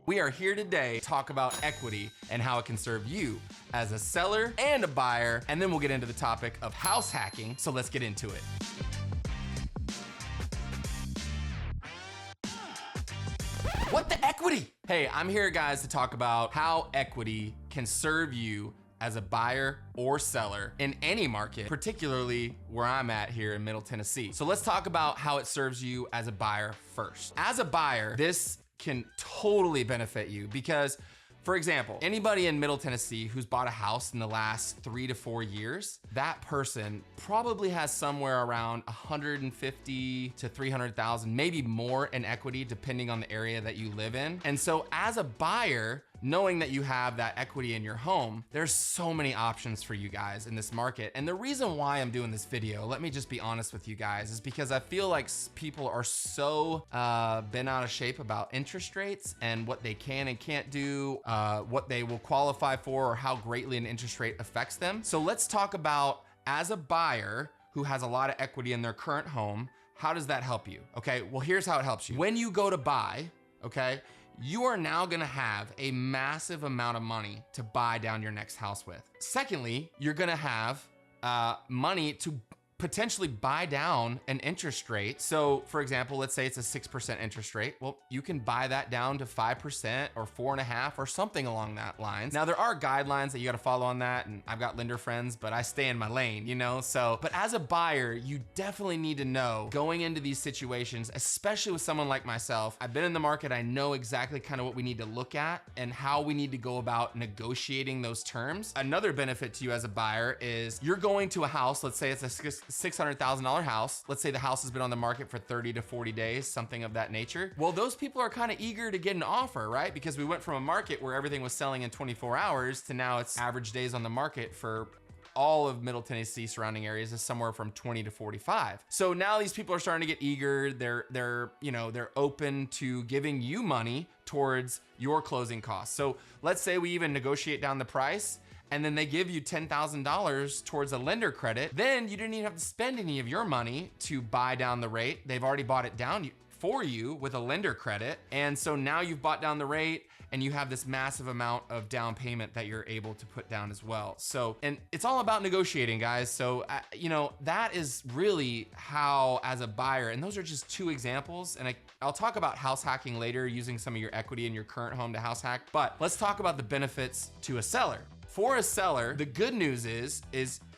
We are here today to talk about equity and how it can serve you as a seller and a buyer, and then we'll get into the topic of house hacking, so let's get into it. What the equity? Hey, I'm here, guys, to talk about how equity can serve you as a buyer or seller in any market, particularly where I'm at here in Middle Tennessee. So let's talk about how it serves you as a buyer first. As a buyer, this can totally benefit you because, for example, anybody in Middle Tennessee who's bought a house in the last 3 to 4 years, that person probably has somewhere around 150 to 300,000, maybe more in equity, depending on the area that you live in. And so as a buyer, knowing that you have that equity in your home, there's so many options for you guys in this market. And the reason why I'm doing this video, let me just be honest with you guys, is because I feel like people are so bent out of shape about interest rates and what they can and can't do, what they will qualify for, or how greatly an interest rate affects them. So let's talk about, as a buyer who has a lot of equity in their current home, how does that help you? Okay, well, here's how it helps you. When you go to buy, okay, you are now gonna have a massive amount of money to buy down your next house with. Secondly, you're gonna have money to potentially buy down an interest rate. So for example, let's say it's a 6% interest rate. Well, you can buy that down to 5% or 4.5% or something along that lines. Now there are guidelines that you gotta follow on that, and I've got lender friends, but I stay in my lane, you know? So, but as a buyer, you definitely need to know going into these situations, especially with someone like myself. I've been in the market, I know exactly kind of what we need to look at and how we need to go about negotiating those terms. Another benefit to you as a buyer is you're going to a house, let's say it's a $600,000 house. Let's say the house has been on the market for 30 to 40 days, something of that nature. Well, those people are kind of eager to get an offer, right? Because we went from a market where everything was selling in 24 hours to now it's average days on the market for all of Middle Tennessee surrounding areas is somewhere from 20 to 45. So now these people are starting to get eager. They're open to giving you money towards your closing costs. So let's say we even negotiate down the price, and then they give you $10,000 towards a lender credit. Then you didn't even have to spend any of your money to buy down the rate. They've already bought it down for you with a lender credit. And so now you've bought down the rate and you have this massive amount of down payment that you're able to put down as well. So, and it's all about negotiating, guys. So, that is really how, as a buyer, and those are just two examples. And I'll talk about house hacking later, using some of your equity in your current home to house hack. But let's talk about the benefits to a seller. For a seller, the good news is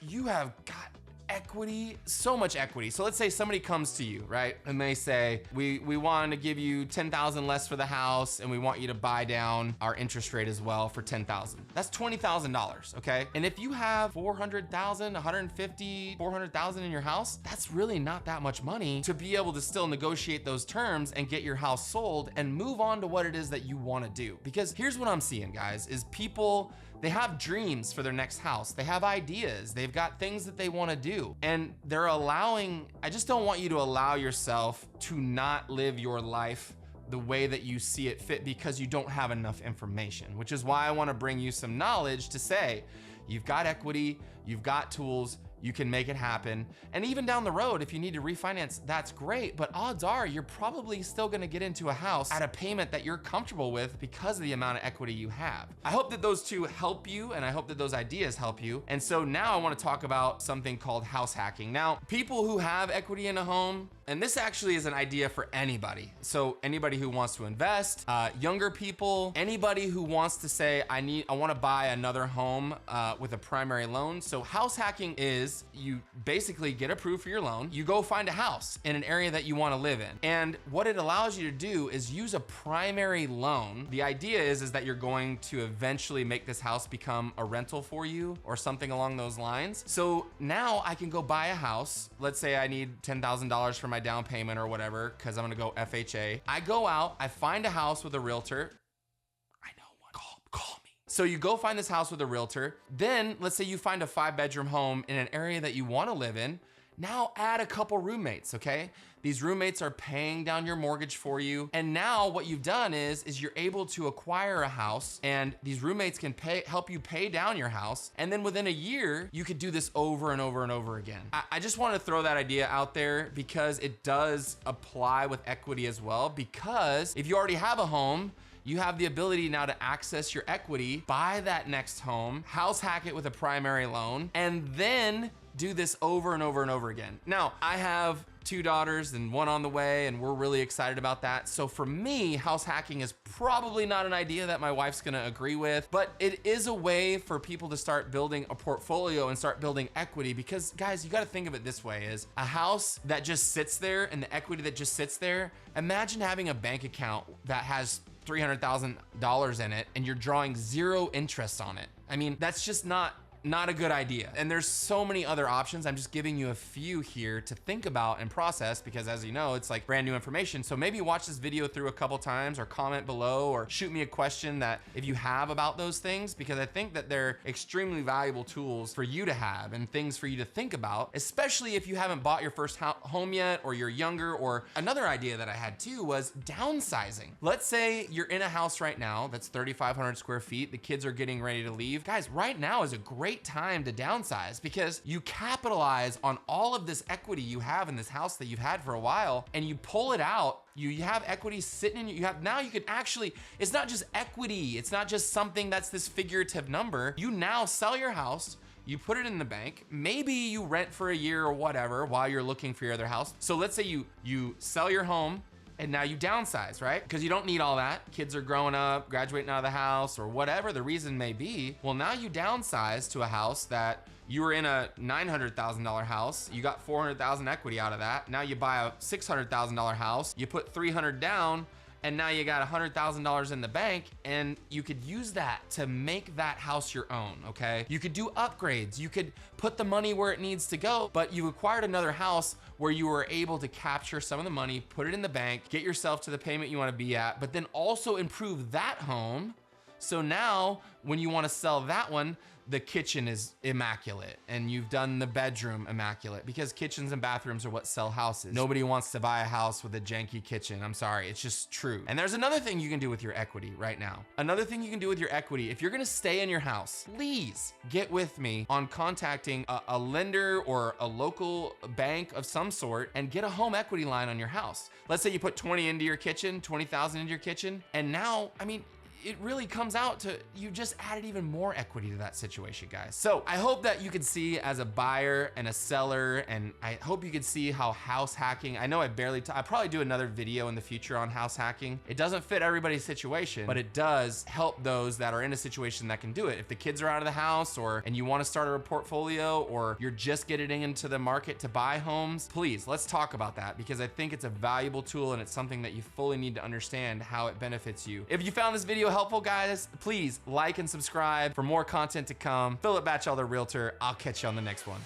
you have got equity, so much equity. So let's say somebody comes to you, right? And they say, we want to give you 10,000 less for the house, and we want you to buy down our interest rate as well for 10,000. That's $20,000, okay? And if you have 400,000, 150, 400,000 in your house, that's really not that much money to be able to still negotiate those terms and get your house sold and move on to what it is that you want to do. Because here's what I'm seeing, guys, is people, they have dreams for their next house. They have ideas. They've got things that they want to do. And I just don't want you to allow yourself to not live your life the way that you see it fit because you don't have enough information, which is why I want to bring you some knowledge to say, you've got equity, you've got tools, you can make it happen. And even down the road, if you need to refinance, that's great. But odds are you're probably still gonna get into a house at a payment that you're comfortable with because of the amount of equity you have. I hope that those two help you, and I hope that those ideas help you. And so now I wanna talk about something called house hacking. Now, people who have equity in a home, and this actually is an idea for anybody. So anybody who wants to invest, younger people, anybody who wants to say, I wanna buy another home with a primary loan. So house hacking is you basically get approved for your loan, you go find a house in an area that you wanna live in. And what it allows you to do is use a primary loan. The idea is that you're going to eventually make this house become a rental for you or something along those lines. So now I can go buy a house. Let's say I need $10,000 for my down payment or whatever, because I'm gonna go FHA. I go out, I find a house with a realtor. I know one, call me. So you go find this house with a realtor. Then let's say you find a 5-bedroom home in an area that you wanna live in. Now add a couple roommates, okay? These roommates are paying down your mortgage for you. And now what you've done is you're able to acquire a house, and these roommates can help you pay down your house. And then within a year, you could do this over and over and over again. I just want to throw that idea out there because it does apply with equity as well, because if you already have a home, you have the ability now to access your equity, buy that next home, house hack it with a primary loan, and then do this over and over and over again. Now, I have 2 daughters and 1 on the way, and we're really excited about that. So for me, house hacking is probably not an idea that my wife's gonna agree with, but it is a way for people to start building a portfolio and start building equity, because guys, you gotta think of it this way: is a house that just sits there and the equity that just sits there, imagine having a bank account that has $300,000 in it and you're drawing 0 interest on it. I mean, that's just not a good idea. And there's so many other options. I'm just giving you a few here to think about and process, because as you know, it's like brand new information. So maybe watch this video through a couple times, or comment below, or shoot me a question that if you have about those things, because I think that they're extremely valuable tools for you to have and things for you to think about, especially if you haven't bought your first home yet, or you're younger. Or another idea that I had too was downsizing. Let's say you're in a house right now that's 3,500 square feet. The kids are getting ready to leave. Guys, right now is a great time to downsize, because you capitalize on all of this equity you have in this house that you've had for a while, and you pull it out. You have equity sitting in you. Now you can actually, it's not just equity. It's not just something that's this figurative number. You now sell your house, you put it in the bank, maybe you rent for a year or whatever while you're looking for your other house. So let's say you sell your home, and now you downsize, right? Because you don't need all that. Kids are growing up, graduating out of the house, or whatever the reason may be. Well, now you downsize to a house that you were in a $900,000 house. You got $400,000 equity out of that. Now you buy a $600,000 house. You put $300 down, and now you got $100,000 in the bank, and you could use that to make that house your own, okay? You could do upgrades. You could put the money where it needs to go, but you acquired another house where you were able to capture some of the money, put it in the bank, get yourself to the payment you want to be at, but then also improve that home. So now when you want to sell that one, the kitchen is immaculate, and you've done the bedroom immaculate, because kitchens and bathrooms are what sell houses. Nobody wants to buy a house with a janky kitchen. I'm sorry, it's just true. And there's another thing you can do with your equity right now. Another thing you can do with your equity, if you're gonna stay in your house, please get with me on contacting a lender or a local bank of some sort and get a home equity line on your house. Let's say you put 20 into your kitchen, 20,000 into your kitchen, and now, I mean, it really comes out to, you just added even more equity to that situation, guys. So I hope that you could see as a buyer and a seller, and I hope you could see how house hacking, I know I I'll probably do another video in the future on house hacking. It doesn't fit everybody's situation, but it does help those that are in a situation that can do it. If the kids are out of the house, and you want to start a portfolio, or you're just getting into the market to buy homes, please, let's talk about that, because I think it's a valuable tool, and it's something that you fully need to understand how it benefits you. If you found this video helpful, guys, please like and subscribe for more content to come. Philip Batchelder, Realtor. I'll catch you on the next one.